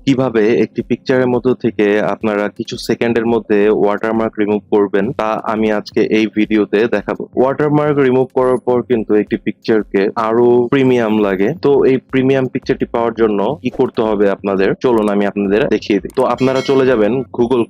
কিভাবে একটি পিকচারের মধ্য থেকে আপনারা কিছু সেকেন্ডের মধ্যে ওয়াটারমার্ক রিমুভ করবেন তা আমি আজকে এই ভিডিওতে দেখাবো। ওয়াটারমার্ক রিমুভ করার পর কিন্তু একটি পিকচারকে আরো প্রিমিয়াম লাগে। তো এই প্রিমিয়াম পিকচারটি পাওয়ার জন্য কি করতে হবে আপনাদের, চলুন আমি আপনাদের দেখিয়ে দিই। তো আপনারা চলে যাবেন গুগল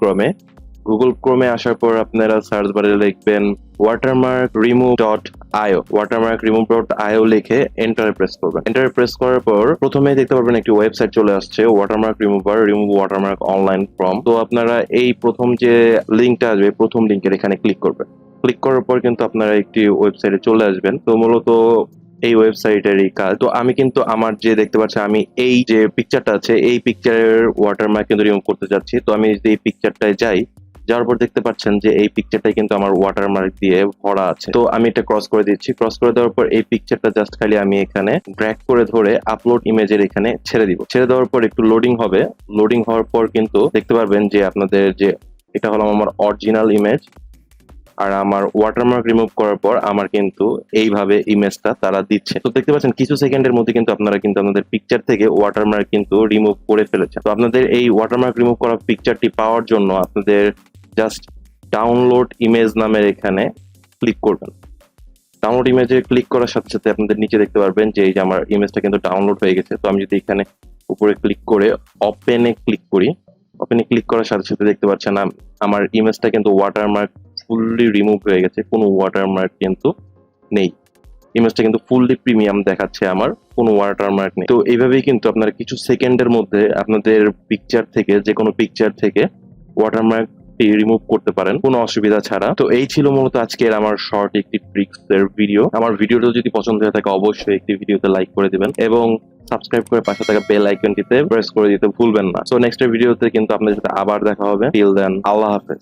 ক্রোমে আসার পর আপনারা সার্চ বারে লিখবেন watermarkrimove.io লিখে এন্টার প্রেস করবেন। এন্টার প্রেস করার পর প্রথমে দেখতে পারবেন একটি ওয়েবসাইট চলে আসছে, watermark remover, remove watermark online from. তো আপনারা এই প্রথম যে লিঙ্কটা আসবে, প্রথম লিঙ্কের এখানে ক্লিক করবেন। ক্লিক করার পর কিন্তু আপনারা একটি ওয়েবসাইটে চলে আসবেন। তো মূলত এই ওয়েবসাইটেরই কাজ। তো আমি কিন্তু আমার যে দেখতে পাচ্ছি, আমি এই যে পিকচারটা আছে এই পিকচারের ওয়াটারমার্ক কিন্তু রিমুভ করতে যাচ্ছি। তো আমি যদি এই পিকচারটায় যাওয়ার পর দেখতে পাচ্ছেন যে এই পিকচারটাই কিন্তু আমার ওয়াটারমার্ক দিয়ে ভরা আছে। তো আমি এটা ক্রস করে দিচ্ছি। ক্রস করে দেওয়ার পর এই পিকচারটা জাস্ট খালি আমি এখানে ড্র্যাগ করে ধরে আপলোড ইমেজের এখানে ছেড়ে দিব। ছেড়ে দেওয়ার পর একটু লোডিং হবে। লোডিং হওয়ার পর কিন্তু দেখতে পারবেন যে আপনাদের যে এটা হলো আমার অরিজিনাল ইমেজ, আর আমার ওয়াটারমার্ক রিমুভ করার পর আমার কিন্তু এইভাবে ইমেজটা তারা দিচ্ছে। তো দেখতে পাচ্ছেন কিছু সেকেন্ডের মধ্যে কিন্তু আপনারা কিন্তু আপনাদের পিকচার থেকে ওয়াটারমার্ক কিন্তু রিমুভ করে ফেলেছেন। তো আপনাদের এই ওয়াটারমার্ক রিমুভ করা পিকচারটি পাওয়ার জন্য আপনাদের জাস্ট ডাউনলোড ইমেজ নামের এখানে ক্লিক করবেন। ডাউনলোড ইমেজে ক্লিক করার সাথে সাথে আপনাদের নিচে দেখতে পারবেন যে এই যে আমার ইমেজটা কিন্তু ডাউনলোড হয়ে গেছে। তো আমি যদি এখানে উপরে ক্লিক করে ওপেনে ক্লিক করি, ওপেনে ক্লিক করার সাথে সাথে দেখতে পাচ্ছেন আমার ইমেজটা কিন্তু ওয়াটারমার্ক ফুললি রিমুভ হয়ে গেছে, কোনো ওয়াটারমার্ক কিন্তু নেই। ইমেজটা কিন্তু ফুললি প্রিমিয়াম দেখাচ্ছে, আমার কোনো ওয়াটারমার্ক নেই। তো এইভাবেই কিন্তু আপনারা কিছু সেকেন্ডের মধ্যে আপনাদের পিকচার থেকে, যে কোনো পিকচার থেকে ওয়াটারমার্ক রিমুভ করতে পারেন কোনো অসুবিধা ছাড়া। তো এই ছিল মূলত আজকের আমার শর্ট একটি ট্রিক্স এর ভিডিও। আমার ভিডিওটা যদি পছন্দ হয়ে থাকে অবশ্যই একটি ভিডিওতে লাইক করে দিবেন এবং সাবস্ক্রাইব করে পাশে থাকা বেল আইকনটিতে প্রেস করে দিতে ভুলবেন না। সো নেক্সট ভিডিওতে কিন্তু আপনাদের সাথে আবার দেখা হবে। টিল দেন, আল্লাহ হাফেজ।